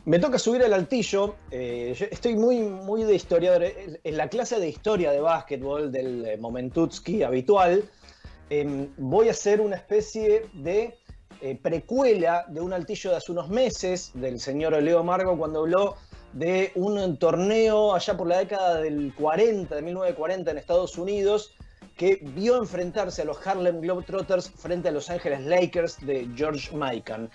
Me toca subir al altillo. Yo estoy muy de historiador. En la clase de historia de básquetbol del Momentutsky habitual, voy a hacer una especie de precuela de un altillo de hace unos meses del señor Leo Margo cuando habló de un torneo allá por la década del 40, de 1940 en Estados Unidos, que vio enfrentarse a los Harlem Globetrotters frente a Los Ángeles Lakers de George Mikan.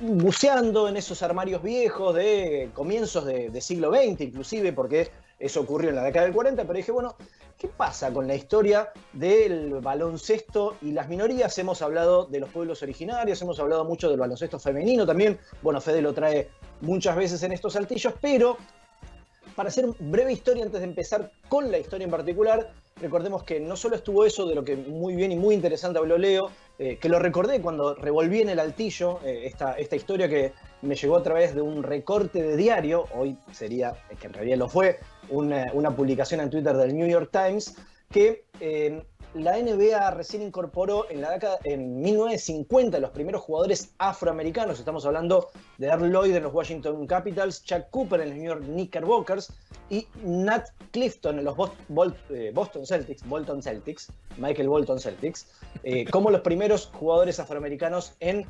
Buceando en esos armarios viejos de comienzos de siglo XX, inclusive, porque eso ocurrió en la década del 40, pero dije, bueno, ¿qué pasa con la historia del baloncesto y las minorías? Hemos hablado de los pueblos originarios, hemos hablado mucho del baloncesto femenino también. Bueno, Fede lo trae muchas veces en estos saltillos, pero para hacer una breve historia antes de empezar con la historia en particular, recordemos que no solo estuvo eso de lo que muy bien y muy interesante habló Leo, que lo recordé cuando revolví en el altillo esta historia que me llegó a través de un recorte de diario, hoy sería, que en realidad lo fue, una publicación en Twitter del New York Times, que la NBA recién incorporó en 1950 los primeros jugadores afroamericanos. Estamos hablando de Earl Lloyd en los Washington Capitals, Chuck Cooper en los New York Knickerbockers y Nat Clifton en los Bolton Celtics, Michael Bolton Celtics, como los primeros jugadores afroamericanos en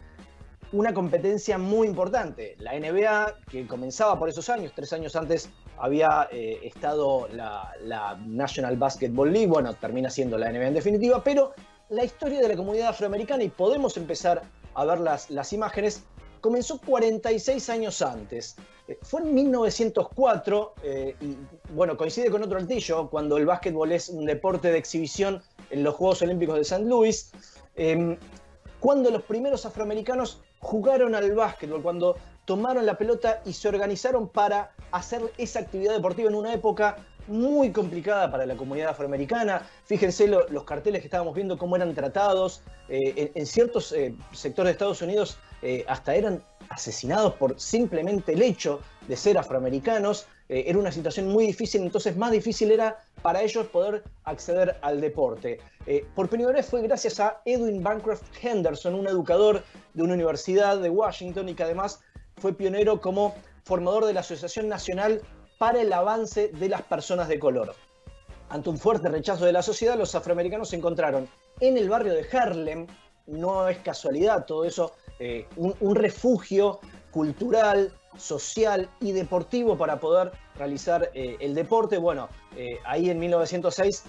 una competencia muy importante. La NBA, que comenzaba por esos años, 3 años antes había estado la National Basketball League, bueno, termina siendo la NBA en definitiva, pero la historia de la comunidad afroamericana, y podemos empezar a ver las imágenes, comenzó 46 años antes. Fue en 1904, y bueno, coincide con otro altillo, cuando el básquetbol es un deporte de exhibición en los Juegos Olímpicos de St. Louis, cuando los primeros afroamericanos jugaron al básquetbol, cuando tomaron la pelota y se organizaron para hacer esa actividad deportiva en una época muy complicada para la comunidad afroamericana. Fíjense los carteles que estábamos viendo, cómo eran tratados. En ciertos sectores de Estados Unidos hasta eran asesinados por simplemente el hecho de ser afroamericanos. Era una situación muy difícil, entonces más difícil era para ellos poder acceder al deporte. Por primera vez fue gracias a Edwin Bancroft Henderson, un educador de una universidad de Washington y que además fue pionero como formador de la Asociación Nacional para el Avance de las Personas de Color. Ante un fuerte rechazo de la sociedad, los afroamericanos se encontraron en el barrio de Harlem, no es casualidad todo eso, un refugio cultural, social y deportivo para poder realizar el deporte. Bueno, ahí en 1906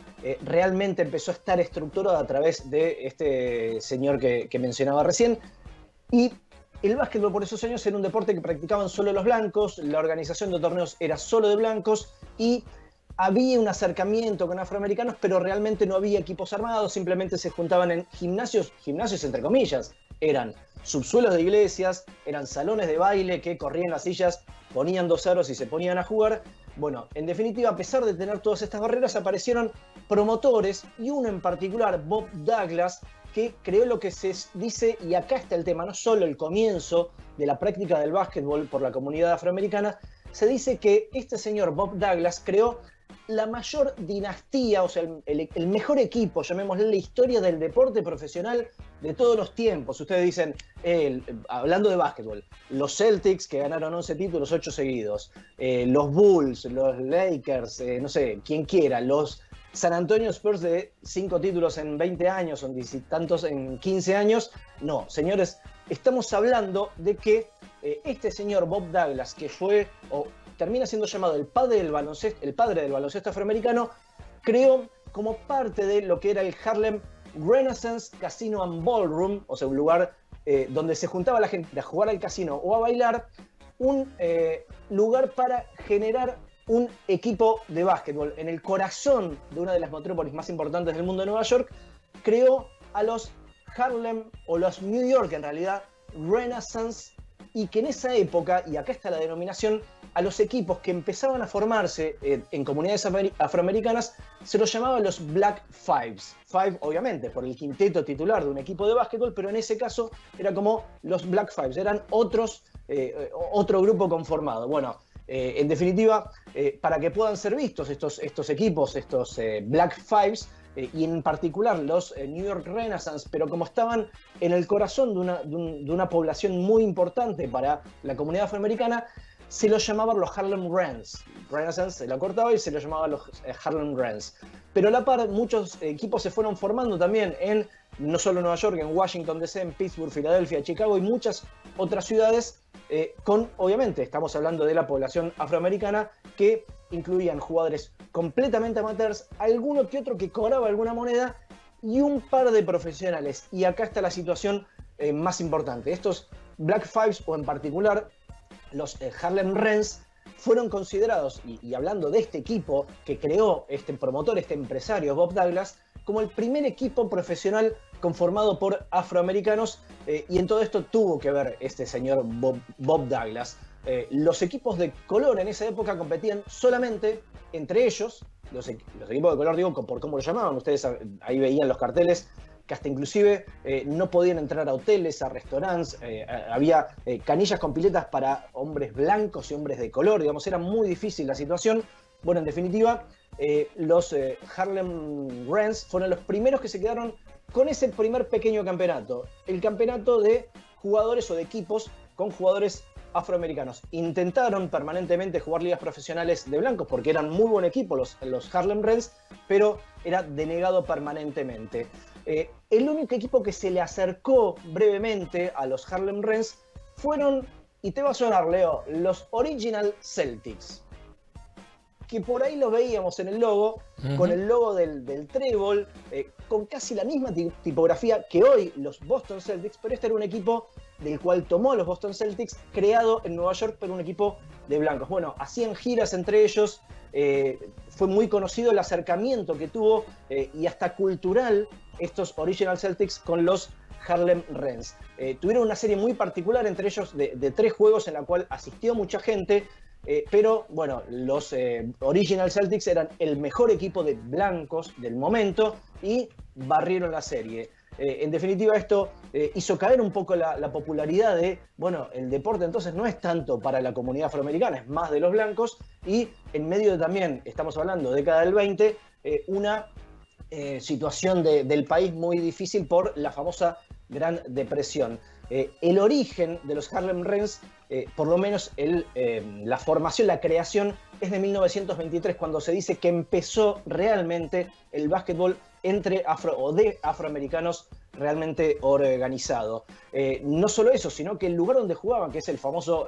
realmente empezó a estar estructurado a través de este señor que mencionaba recién. Y el básquetbol por esos años era un deporte que practicaban solo los blancos, la organización de torneos era solo de blancos y había un acercamiento con afroamericanos, pero realmente no había equipos armados, simplemente se juntaban en gimnasios entre comillas, eran subsuelos de iglesias, eran salones de baile que corrían las sillas, ponían 2 aros y se ponían a jugar. Bueno, en definitiva, a pesar de tener todas estas barreras, aparecieron promotores y uno en particular, Bob Douglas, que creó lo que se dice, y acá está el tema, no solo el comienzo de la práctica del básquetbol por la comunidad afroamericana, se dice que este señor Bob Douglas creó la mayor dinastía, o sea, el mejor equipo, llamémosle, la historia del deporte profesional de todos los tiempos. Ustedes dicen, hablando de básquetbol, los Celtics que ganaron 11 títulos, 8 seguidos, los Bulls, los Lakers, no sé, quien quiera, los San Antonio Spurs de 5 títulos en 20 años, son tantos en 15 años. No, señores, estamos hablando de que este señor Bob Douglas, que fue, o termina siendo llamado el padre del baloncesto afroamericano, creó como parte de lo que era el Harlem Renaissance Casino and Ballroom, o sea, un lugar donde se juntaba la gente a jugar al casino o a bailar, un lugar para generar un equipo de básquetbol. En el corazón de una de las metrópolis más importantes del mundo de Nueva York, creó a los Harlem, o los New York en realidad, Renaissance, y que en esa época, y acá está la denominación, a los equipos que empezaban a formarse en comunidades afroamericanas se los llamaba los Black Fives. Five, obviamente, por el quinteto titular de un equipo de básquetbol, pero en ese caso era como los Black Fives, eran otro grupo conformado. Bueno, en definitiva, para que puedan ser vistos estos equipos, estos Black Fives, y en particular los New York Renaissance, pero como estaban en el corazón de una población muy importante para la comunidad afroamericana, se los llamaban los Harlem Rams. Renaissance se lo cortaba y se los llamaba los Harlem Rams. Pero a la par, muchos equipos se fueron formando también en no solo Nueva York, en Washington DC, en Pittsburgh, Filadelfia, Chicago y muchas otras ciudades, obviamente, estamos hablando de la población afroamericana, que incluían jugadores completamente amateurs, alguno que otro que cobraba alguna moneda y un par de profesionales. Y acá está la situación más importante. Estos Black Fives, o en particular los Harlem Rams, fueron considerados, y hablando de este equipo que creó este promotor, este empresario Bob Douglas, como el primer equipo profesional conformado por afroamericanos, y en todo esto tuvo que ver este señor Bob Douglas. Los equipos de color en esa época competían solamente entre ellos, los equipos de color, digo, por cómo lo llamaban, ustedes ahí veían los carteles, que hasta inclusive no podían entrar a hoteles, a restaurantes, había canillas con piletas para hombres blancos y hombres de color, digamos, era muy difícil la situación. Bueno, en definitiva, los Harlem Rams fueron los primeros que se quedaron con ese primer pequeño campeonato, el campeonato de jugadores o de equipos con jugadores afroamericanos. Intentaron permanentemente jugar ligas profesionales de blancos porque eran muy buen equipo los Harlem Rams, pero era denegado permanentemente. El único equipo que se le acercó brevemente a los Harlem Rams fueron, y te va a sonar, Leo, los Original Celtics, que por ahí los veíamos en el logo, con el logo del trébol, con casi la misma tipografía que hoy los Boston Celtics, pero este era un equipo del cual tomó los Boston Celtics, creado en Nueva York, pero un equipo de blancos. Bueno, hacían giras entre ellos, fue muy conocido el acercamiento que tuvo, y hasta cultural, estos Original Celtics con los Harlem Rams. Tuvieron una serie muy particular entre ellos de 3 juegos en la cual asistió mucha gente, pero bueno, los Original Celtics eran el mejor equipo de blancos del momento y barrieron la serie. En definitiva, esto hizo caer un poco la popularidad de, bueno, el deporte entonces no es tanto para la comunidad afroamericana, es más de los blancos, y en medio de también, estamos hablando década del 20, una situación del país muy difícil por la famosa Gran Depresión. El origen de los Harlem Rams, por lo menos la formación, la creación, es de 1923, cuando se dice que empezó realmente el básquetbol de afroamericanos realmente organizado. No solo eso, sino que el lugar donde jugaban, que es el famoso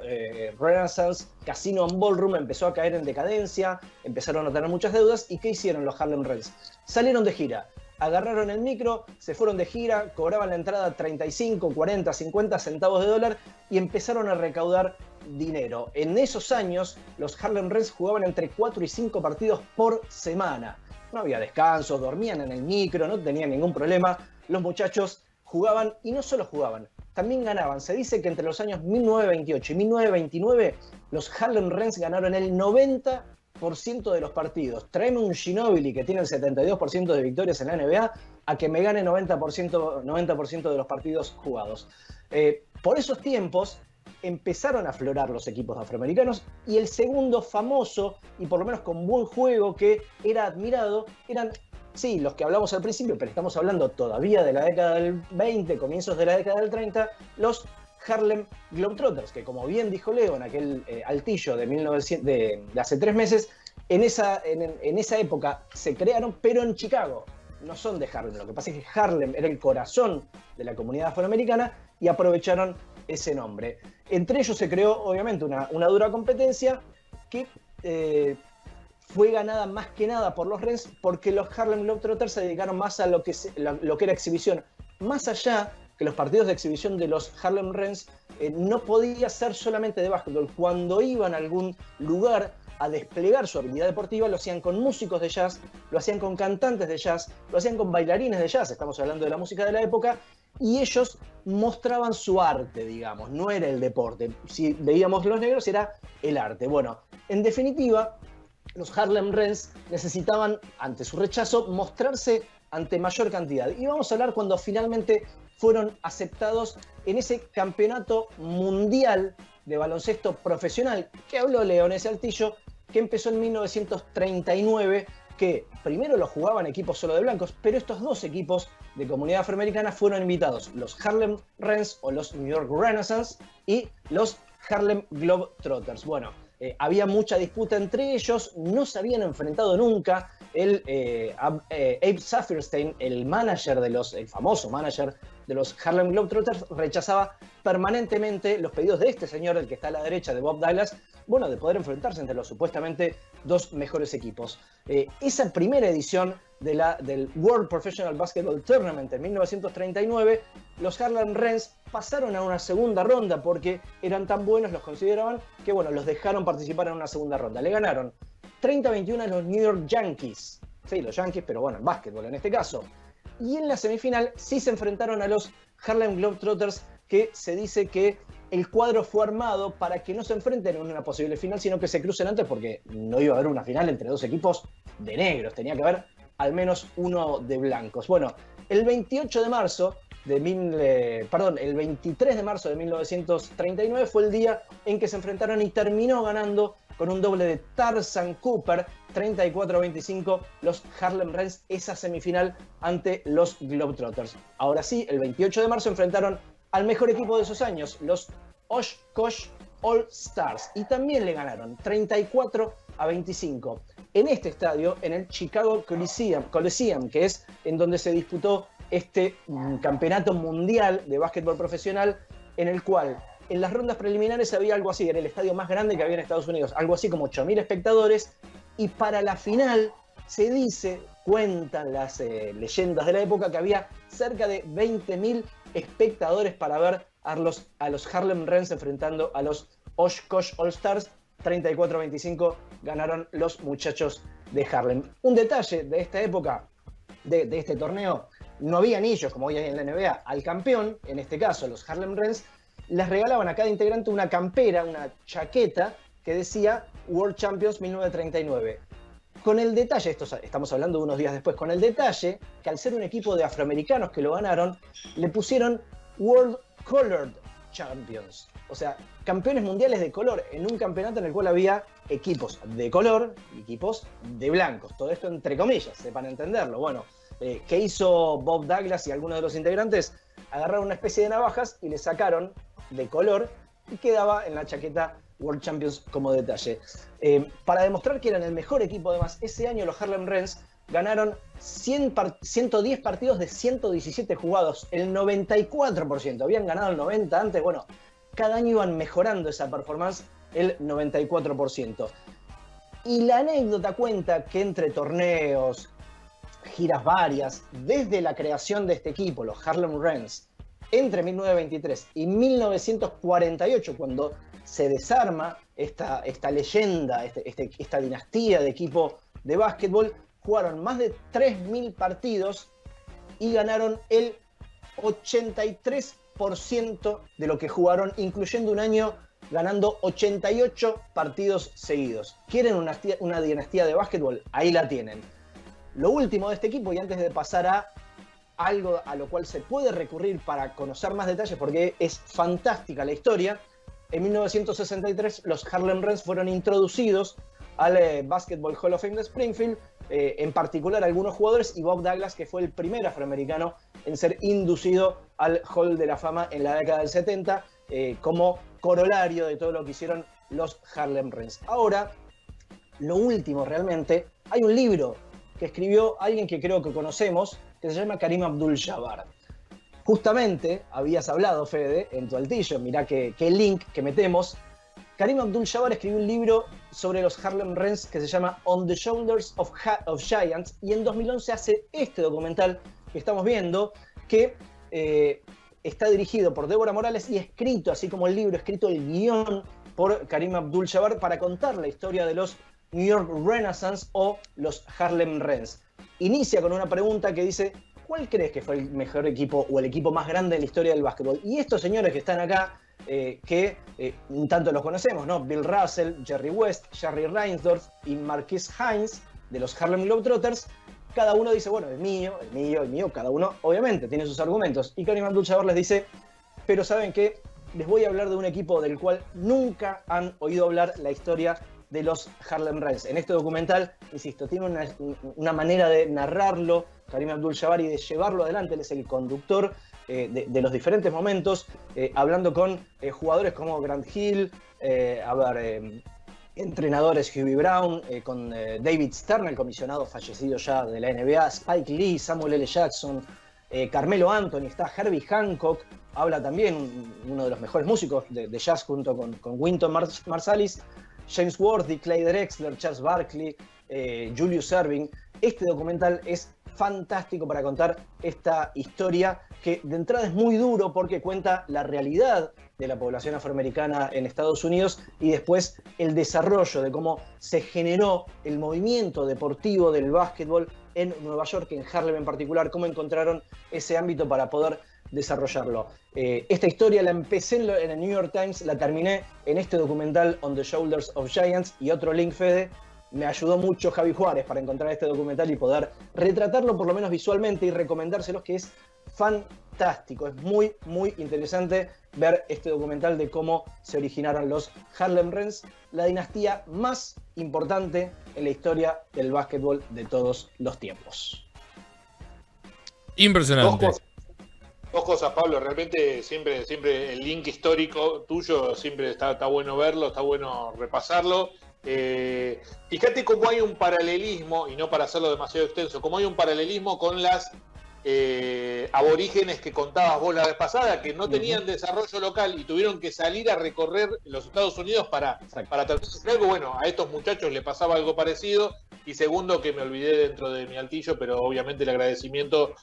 Renaissance Casino and Ballroom, empezó a caer en decadencia, empezaron a tener muchas deudas. ¿Y qué hicieron los Harlem Rams? Salieron de gira. Agarraron el micro, se fueron de gira, cobraban la entrada 35, 40, 50 centavos de dólar y empezaron a recaudar dinero. En esos años, los Harlem Rams jugaban entre 4 y 5 partidos por semana. No había descansos, dormían en el micro, no tenían ningún problema. Los muchachos jugaban, y no solo jugaban, también ganaban. Se dice que entre los años 1928 y 1929, los Harlem Rams ganaron el 90% de los partidos. Tráeme un Ginobili que tiene el 72% de victorias en la NBA a que me gane 90% de los partidos jugados. Por esos tiempos empezaron a aflorar los equipos afroamericanos, y el segundo famoso, y por lo menos con buen juego, que era admirado, eran, sí, los que hablamos al principio, pero estamos hablando todavía de la década del 20, comienzos de la década del 30, los Harlem Globetrotters, que como bien dijo Leo en aquel altillo de hace 3 meses, en esa época se crearon, pero en Chicago. No son de Harlem, lo que pasa es que Harlem era el corazón de la comunidad afroamericana y aprovecharon ese nombre. Entre ellos se creó obviamente una dura competencia que fue ganada más que nada por los Rams, porque los Harlem Globetrotters se dedicaron más a lo que era exhibición. Más allá que los partidos de exhibición de los Harlem Rams no podía ser solamente de básquetbol. Cuando iban a algún lugar a desplegar su habilidad deportiva, lo hacían con músicos de jazz, lo hacían con cantantes de jazz, lo hacían con bailarines de jazz, estamos hablando de la música de la época, y ellos mostraban su arte, digamos, no era el deporte. Si veíamos los negros, era el arte. Bueno, en definitiva, los Harlem Rams necesitaban, ante su rechazo, mostrarse ante mayor cantidad. Y vamos a hablar cuando finalmente fueron aceptados en ese campeonato mundial de baloncesto profesional que habló Leo en ese altillo, que empezó en 1939 que primero lo jugaban equipos solo de blancos, pero estos dos equipos de comunidad afroamericana fueron invitados, los Harlem Rens o los New York Renaissance y los Harlem Globetrotters. Bueno, había mucha disputa entre ellos, no se habían enfrentado nunca. Abe Saperstein, el famoso manager de los Harlem Globetrotters, rechazaba permanentemente los pedidos de este señor, el que está a la derecha, de Bob Douglas, bueno, de poder enfrentarse entre los supuestamente dos mejores equipos. Esa primera edición del World Professional Basketball Tournament en 1939, los Harlem Rens pasaron a una segunda ronda porque eran tan buenos, los consideraban, que bueno, los dejaron participar en una segunda ronda. Le ganaron 30-21 a los New York Yankees. Sí, los Yankees, pero bueno, en básquetbol en este caso. Y en la semifinal sí se enfrentaron a los Harlem Globetrotters, que se dice que el cuadro fue armado para que no se enfrenten en una posible final, sino que se crucen antes, porque no iba a haber una final entre dos equipos de negros, tenía que haber al menos uno de blancos. Bueno, el 23 de marzo de 1939 fue el día en que se enfrentaron y terminó ganando con un doble de Tarzan Cooper, 34-25, los Harlem Rens, esa semifinal ante los Globetrotters. Ahora sí, el 28 de marzo enfrentaron al mejor equipo de esos años, los Oshkosh All Stars, y también le ganaron 34-25. En este estadio, en el Chicago Coliseum, que es en donde se disputó este campeonato mundial de básquetbol profesional, en el cual en las rondas preliminares había algo así, era el estadio más grande que había en Estados Unidos, algo así como 8.000 espectadores, y para la final se dice, cuentan las leyendas de la época, que había cerca de 20.000 espectadores para ver a los Harlem Rens enfrentando a los Oshkosh All Stars. 34-25 ganaron los muchachos de Harlem. Un detalle de esta época, de este torneo: no había anillos como hoy hay en la NBA. Al campeón, en este caso los Harlem Rens, les regalaban a cada integrante una campera, una chaqueta que decía World Champions 1939. Con el detalle, estamos hablando de unos días después, con el detalle que al ser un equipo de afroamericanos que lo ganaron, le pusieron World Colored Champions. O sea, campeones mundiales de color, en un campeonato en el cual había equipos de color y equipos de blancos. Todo esto entre comillas, sepan entenderlo. Bueno, ¿qué hizo Bob Douglas y algunos de los integrantes? Agarraron una especie de navajas y le sacaron de color y quedaba en la chaqueta World Champions como detalle. Para demostrar que eran el mejor equipo, además, ese año los Harlem Rens ganaron 110 partidos de 117 jugados, el 94%. Habían ganado el 90% antes. Bueno, cada año iban mejorando esa performance, el 94%. Y la anécdota cuenta que entre torneos, giras varias, desde la creación de este equipo, los Harlem Rens, entre 1923 y 1948, cuando se desarma esta leyenda, esta dinastía de equipo de básquetbol, jugaron más de 3.000 partidos y ganaron el 83% de lo que jugaron, incluyendo un año ganando 88 partidos seguidos. ¿Quieren una dinastía de básquetbol? Ahí la tienen. Lo último de este equipo, y antes de pasar a algo a lo cual se puede recurrir para conocer más detalles, porque es fantástica la historia, en 1963 los Harlem Rens fueron introducidos al Basketball Hall of Fame de Springfield, en particular algunos jugadores, y Bob Douglas, que fue el primer afroamericano en ser inducido al Hall de la Fama en la década del 70, como corolario de todo lo que hicieron los Harlem Rens. Ahora, lo último realmente, hay un libro que escribió alguien que creo que conocemos, que se llama Kareem Abdul-Jabbar. Justamente, habías hablado, Fede, en tu altillo, mirá qué link que metemos. Kareem Abdul-Jabbar escribió un libro sobre los Harlem Rens que se llama On the Shoulders of Giants, y en 2011 hace este documental que estamos viendo, que está dirigido por Débora Morales y escrito, así como el libro, escrito el guión por Kareem Abdul-Jabbar, para contar la historia de los New York Renaissance o los Harlem Rens. Inicia con una pregunta que dice: ¿cuál crees que fue el mejor equipo o el equipo más grande en la historia del básquetbol? Y estos señores que están acá, tanto los conocemos, ¿no? Bill Russell, Jerry West, Jerry Reinsdorf y Marquise Hines, de los Harlem Globetrotters, cada uno dice, bueno, el mío, cada uno obviamente tiene sus argumentos. Y Kareem Abdul-Jabbar les dice: pero ¿saben qué? Les voy a hablar de un equipo del cual nunca han oído hablar la historia de los Harlem Reigns. En este documental, insisto, tiene una manera de narrarlo, Kareem Abdul-Jabbar, y de llevarlo adelante. Él es el conductor de los diferentes momentos, hablando con jugadores como Grant Hill, entrenadores Hubie Brown, con David Stern, el comisionado fallecido ya de la NBA, Spike Lee, Samuel L. Jackson, Carmelo Anthony, está Herbie Hancock, habla también uno de los mejores músicos de jazz junto con Wynton Marsalis, James Worthy, Clyde Drexler, Charles Barkley, Julius Erving. Este documental es fantástico para contar esta historia que de entrada es muy duro porque cuenta la realidad de la población afroamericana en Estados Unidos y después el desarrollo de cómo se generó el movimiento deportivo del básquetbol en Nueva York, en Harlem en particular, cómo encontraron ese ámbito para poder desarrollarlo. Esta historia la empecé en el New York Times, la terminé en este documental On the Shoulders of Giants, y otro link, Fede, me ayudó mucho Javi Juárez para encontrar este documental y poder retratarlo por lo menos visualmente y recomendárselos, que es fantástico. Es muy, muy interesante ver este documental de cómo se originaron los Harlem Reigns, la dinastía más importante en la historia del básquetbol de todos los tiempos. Impresionante. Dos cosas, Pablo, realmente siempre el link histórico tuyo siempre está bueno verlo, está bueno repasarlo. Fíjate cómo hay un paralelismo, y no para hacerlo demasiado extenso, cómo hay un paralelismo con las aborígenes que contabas vos la vez pasada, que no tenían desarrollo local y tuvieron que salir a recorrer los Estados Unidos para tratar de hacer algo. Bueno, a estos muchachos le pasaba algo parecido. Y segundo, que me olvidé dentro de mi altillo, pero obviamente el agradecimiento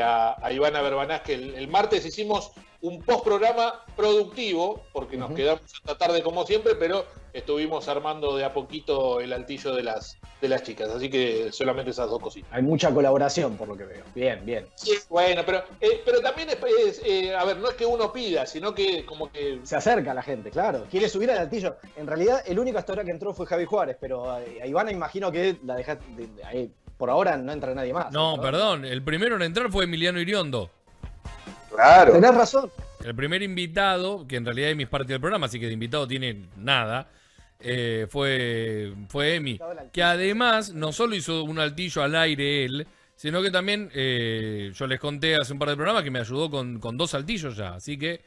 a Ivana Verbanás, que el martes hicimos un post-programa productivo, porque nos quedamos hasta tarde como siempre, pero estuvimos armando de a poquito el altillo de las chicas. Así que solamente esas dos cositas. Hay mucha colaboración, por lo que veo. Bien, bien. Sí, bueno, pero también a ver, no es que uno pida, sino que como que... Se acerca la gente, claro. Quiere subir al altillo. En realidad, el único hasta ahora que entró fue Javi Juárez, pero a Ivana imagino que la dejaste... ahí, por ahora no entra nadie más. No, perdón. El primero en entrar fue Emiliano Iriondo. Claro. Tenés razón. El primer invitado, que en realidad es mi parte del programa, así que de invitado tiene nada, fue Emi. Que además no solo hizo un altillo al aire él, sino que también yo les conté hace un par de programas que me ayudó con 2 altillos ya. Así que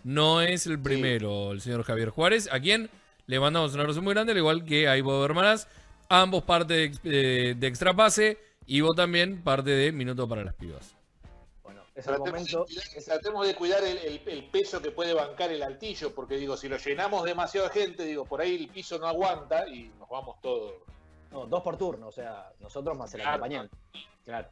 no es el primero, el señor Javier Juárez, a quien le mandamos un abrazo muy grande, al igual que a Ivo Hermanas, ambos parte de Extra Pase, Ivo también parte de Minuto para las Pibas. Es el momento. Tratemos de cuidar el peso que puede bancar el altillo, porque digo, si lo llenamos demasiado de gente, digo, por ahí el piso no aguanta y nos vamos todos. No, 2 por turno, o sea, nosotros más el acompañante. Claro.